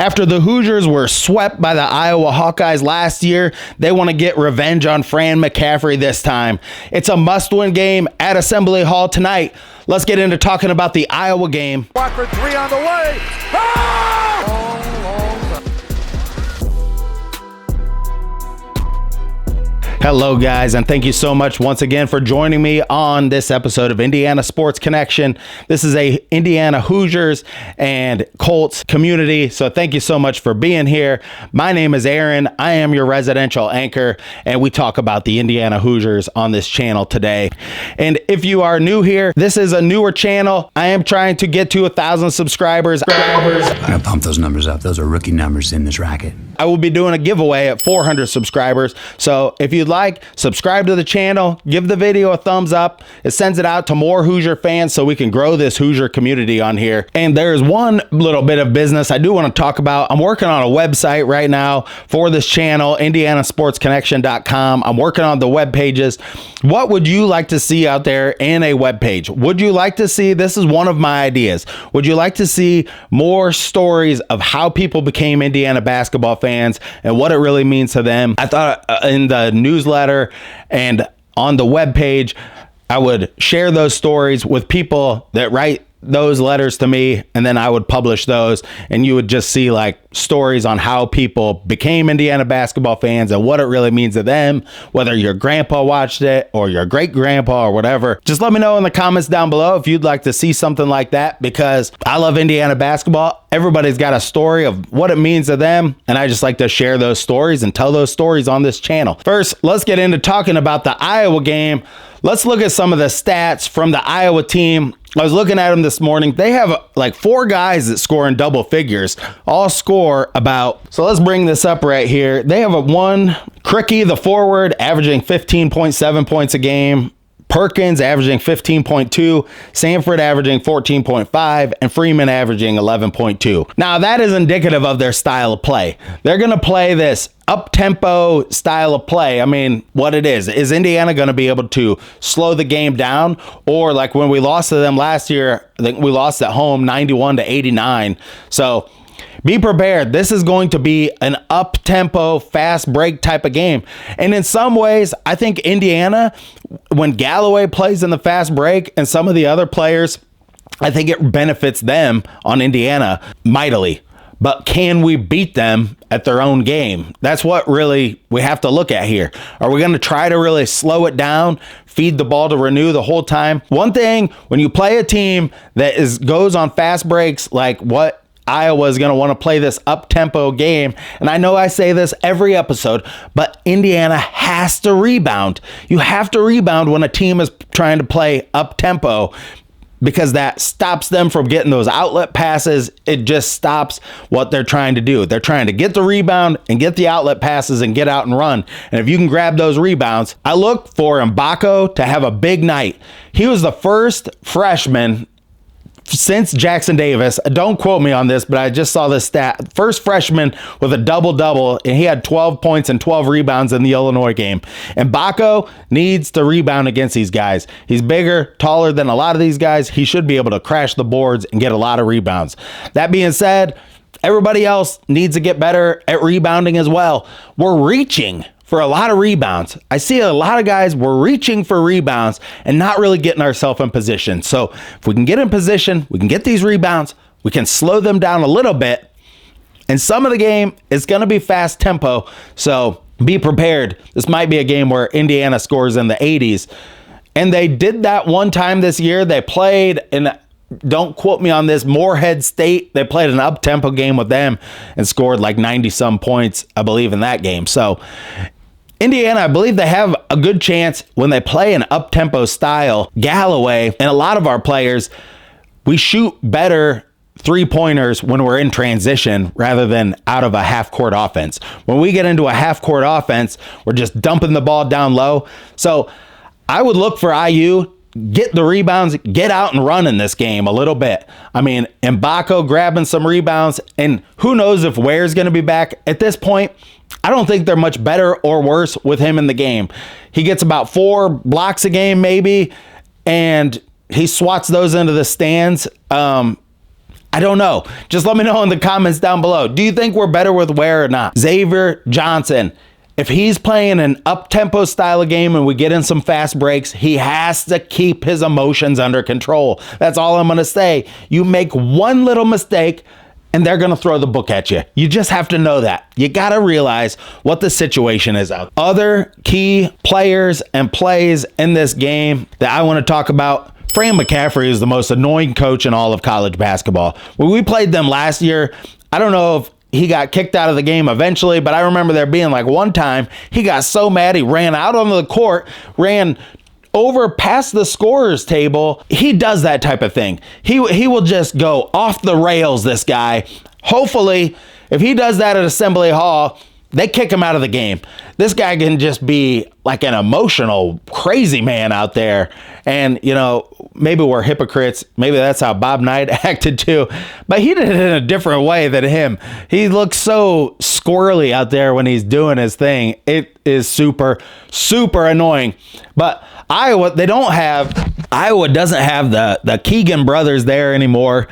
After the Hoosiers were swept by the Iowa Hawkeyes last year, they want to get revenge on Fran McCaffrey this time. It's a must-win game at Assembly Hall tonight. Let's get into talking about the Iowa game. For three on the way. Oh! Hello guys, and thank you so much once again for joining me on this episode of Indiana Sports Connection. This is a Indiana Hoosiers and Colts community, so thank you so much for being here. My name is Aaron. I am your residential anchor, and we talk about the Indiana Hoosiers on this channel today. And if you are new here, this is a newer channel. I am trying to get to 1,000 subscribers. I'm gonna pump those numbers up. Those are rookie numbers in this racket. I will be doing a giveaway at 400 subscribers. So if you'd like, subscribe to the channel, give the video a thumbs up. It sends it out to more Hoosier fans so we can grow this Hoosier community on here. And there's one little bit of business I do want to talk about. I'm working on a website right now for this channel, indianasportsconnection.com. I'm working on the web pages. What would you like to see out there in a web page? Would you like to see, this is one of my ideas, would you like to see more stories of how people became Indiana basketball fans and what it really means to them? I thought in the newsletter and on the webpage, I would share those stories with people that write those letters to me, and then I would publish those, and you would just see like stories on how people became Indiana basketball fans and what it really means to them, whether your grandpa watched it or your great grandpa or whatever. Just let me know in the comments down below if you'd like to see something like that, because I love Indiana basketball. Everybody's got a story of what it means to them, and I just like to share those stories and tell those stories on this channel. First, let's get into talking about the Iowa game. Let's look at some of the stats from the Iowa team. I was looking at them this morning. They have like 4 guys that score in double figures, all score about. So let's bring this up right here. They have one Cricky, the forward, averaging 15.7 points a game. Perkins averaging 15.2, Sanford averaging 14.5, and Freeman averaging 11.2. Now that is indicative of their style of play. They're going to play this up-tempo style of play. I mean, what it is Indiana going to be able to slow the game down? Or like when we lost to them last year, I think we lost at home 91-89. So be prepared. This is going to be an up-tempo, fast break type of game. And in some ways, I think Indiana, when Galloway plays in the fast break and some of the other players, I think it benefits them on Indiana mightily. But can we beat them at their own game? That's what really we have to look at here. Are we going to try to really slow it down, feed the ball to Renew the whole time? One thing, when you play a team that goes on fast breaks like what Iowa is going to want to play this up-tempo game, and I know I say this every episode, but Indiana has to rebound. You have to rebound when a team is trying to play up-tempo, because that stops them from getting those outlet passes. It just stops what they're trying to do. They're trying to get the rebound and get the outlet passes and get out and run. And if you can grab those rebounds, I look for Mgbako to have a big night. He was the first freshman since Jackson Davis, don't quote me on this, but I just saw this stat. First freshman with a double-double, and he had 12 points and 12 rebounds in the Illinois game. And Mgbako needs to rebound against these guys. He's bigger, taller than a lot of these guys. He should be able to crash the boards and get a lot of rebounds. That being said, everybody else needs to get better at rebounding as well. We're reaching for a lot of rebounds. I see a lot of guys, we're reaching for rebounds and not really getting ourselves in position. So if we can get in position, we can get these rebounds, we can slow them down a little bit. And some of the game is going to be fast tempo. So be prepared. This might be a game where Indiana scores in the 80s. And they did that one time this year. They played in, don't quote me on this, Morehead State. They played an up-tempo game with them and scored like 90-some points, I believe, in that game. So Indiana, I believe they have a good chance when they play an up-tempo style. Galloway and a lot of our players, we shoot better three-pointers when we're in transition rather than out of a half-court offense. When we get into a half-court offense, we're just dumping the ball down low. So I would look for IU, get the rebounds, get out and run in this game a little bit. I mean, Mgbako grabbing some rebounds, and who knows if Ware's going to be back. At this point, I don't think they're much better or worse with him in the game. He gets about 4 blocks a game maybe, and he swats those into the stands. I don't know. Just let me know in the comments down below. Do you think we're better with Ware or not? Xavier Johnson, if he's playing an up-tempo style of game and we get in some fast breaks, he has to keep his emotions under control. That's all I'm going to say. You make one little mistake and they're going to throw the book at you. You just have to know that. You got to realize what the situation is out there. Other key players and plays in this game that I want to talk about. Fran McCaffery is the most annoying coach in all of college basketball. When we played them last year, I don't know if he got kicked out of the game eventually, but I remember there being like one time he got so mad he ran out onto the court, ran over past the scorer's table. He does that type of thing. He will just go off the rails, this guy. Hopefully, if he does that at Assembly Hall, they kick him out of the game. This guy can just be like an emotional, crazy man out there. And, you know, maybe we're hypocrites. Maybe that's how Bob Knight acted too. But he did it in a different way than him. He looks so squirrely out there when he's doing his thing. It is super, super annoying. But Iowa doesn't have the Keegan brothers there anymore.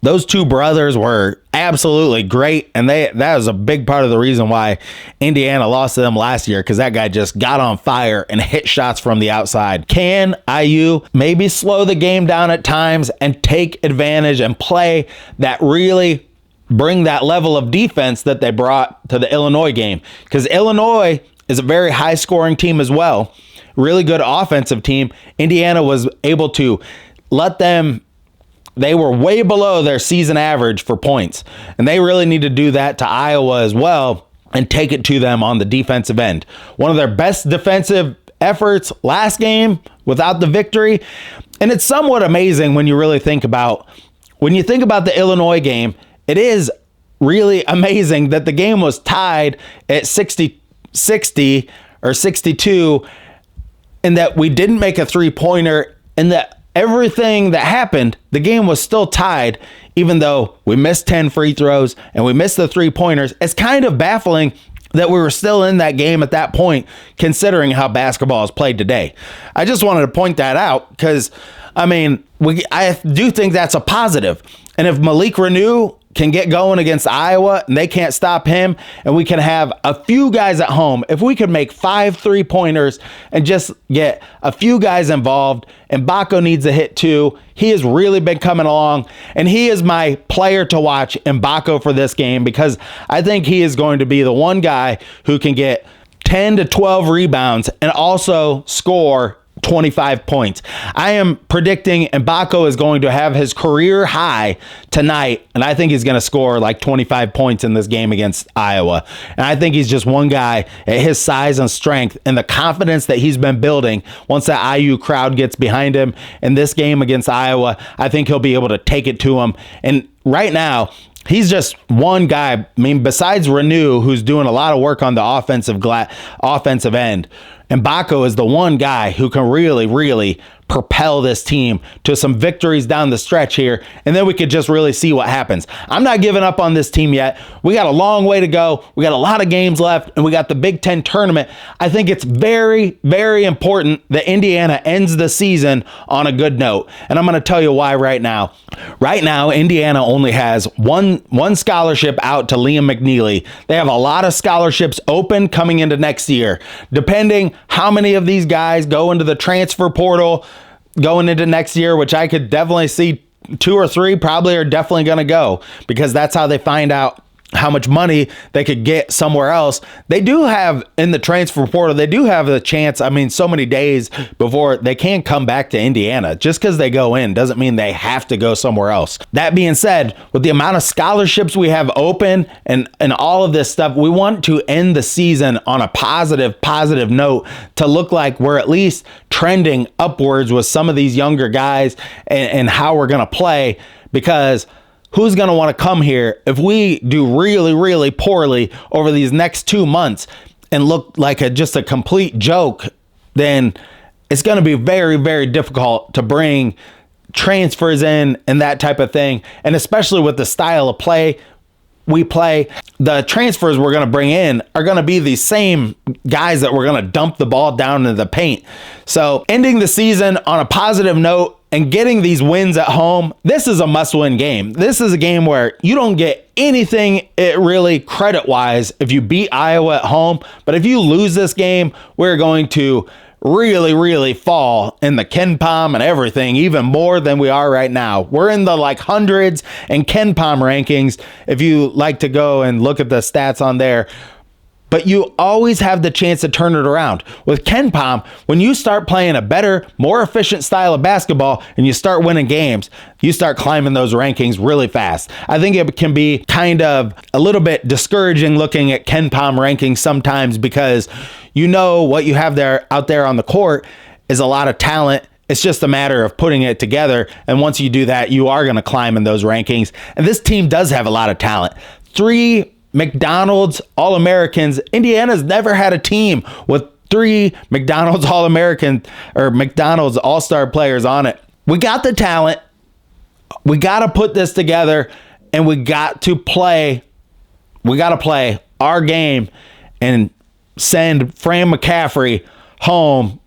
Those two brothers were absolutely great, and that was a big part of the reason why Indiana lost to them last year, because that guy just got on fire and hit shots from the outside. Can IU maybe slow the game down at times and take advantage and play that really bring that level of defense that they brought to the Illinois game? Because Illinois is a very high-scoring team as well, really good offensive team. Indiana was able to let them. They were way below their season average for points, and they really need to do that to Iowa as well and take it to them on the defensive end. One of their best defensive efforts last game without the victory, and it's somewhat amazing when you really think about the Illinois game. It is really amazing that the game was tied at 60 or 62, and that we didn't make a three-pointer, and that everything that happened, the game was still tied, even though we missed 10 free throws and we missed the three-pointers. It's kind of baffling that we were still in that game at that point, considering how basketball is played today. I just wanted to point that out because, I mean, I do think that's a positive. And if Malik Renew can get going against Iowa and they can't stop him, and we can have a few guys at home, if we could make 5 3-pointers and just get a few guys involved, and Mgbako needs a hit too. He has really been coming along, and he is my player to watch, Mgbako, for this game, because I think he is going to be the one guy who can get 10 to 12 rebounds and also score 25 points. I am predicting Mgbako is going to have his career high tonight, and I think he's going to score like 25 points in this game against Iowa. And I think he's just one guy at his size and strength and the confidence that he's been building. Once that IU crowd gets behind him in this game against Iowa, I think he'll be able to take it to him. And right now, he's just one guy. I mean, besides Renew, who's doing a lot of work on the offensive end, Mgbako is the one guy who can really, really propel this team to some victories down the stretch here, and then we could just really see what happens. I'm not giving up on this team yet. We got a long way to go. We got a lot of games left, and we got the Big Ten tournament. I think it's very, very important that Indiana ends the season on a good note, and I'm going to tell you why right now. Right now, Indiana only has one scholarship out to Liam McNeely. They have a lot of scholarships open coming into next year. Depending how many of these guys go into the transfer portal going into next year, which I could definitely see 2 or 3 probably are definitely going to go, because that's how they find out how much money they could get somewhere else. They do have in the transfer portal, they do have a chance. I mean, so many days before they can come back to Indiana. Just because they go in doesn't mean they have to go somewhere else. That being said, with the amount of scholarships we have open and all of this stuff, we want to end the season on a positive note to look like we're at least trending upwards with some of these younger guys and how we're going to play, because who's going to want to come here if we do really, really poorly over these next 2 months and look like just a complete joke? Then it's going to be very, very difficult to bring transfers in and that type of thing. And especially with the style of play we play, the transfers we're going to bring in are going to be the same guys that we're going to dump the ball down into the paint. So ending the season on a positive note and getting these wins at home, this is a must-win game. This is a game where you don't get anything really credit-wise if you beat Iowa at home. But if you lose this game, we're going to really fall in the KenPom and everything, even more than we are right now. We're in the like hundreds in KenPom rankings if you like to go and look at the stats on there. But you always have the chance to turn it around. With KenPom, when you start playing a better, more efficient style of basketball and you start winning games, you start climbing those rankings really fast. I think it can be kind of a little bit discouraging looking at KenPom rankings sometimes because you know what you have there out there on the court is a lot of talent. It's just a matter of putting it together. And once you do that, you are going to climb in those rankings. And this team does have a lot of talent. 3 McDonald's All-Americans. Indiana's never had a team with 3 McDonald's All-American or McDonald's All-Star players on it. We got the talent. We got to put this together and we got to play our game and send Fran McCaffrey home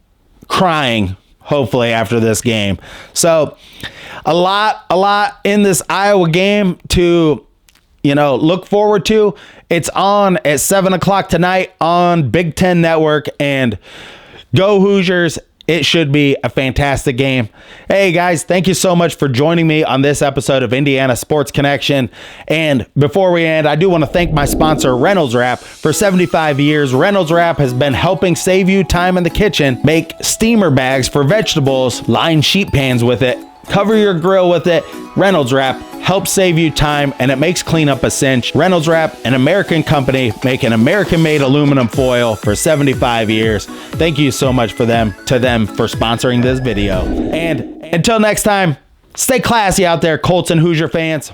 crying, hopefully, after this game. So a lot in this Iowa game to look forward to. It's on at 7 o'clock tonight on Big Ten Network, and go Hoosiers. It should be a fantastic game. Hey guys, thank you so much for joining me on this episode of Indiana Sports Connection. And before we end, I do want to thank my sponsor, Reynolds Wrap. For 75 years, Reynolds Wrap has been helping save you time in the kitchen. Make steamer bags for vegetables, line sheet pans with it, cover your grill with it. Reynolds Wrap helps save you time, and it makes cleanup a cinch. Reynolds Wrap, an American company, making American-made aluminum foil for 75 years. Thank you so much to them for sponsoring this video. And until next time, stay classy out there, Colts and Hoosier fans.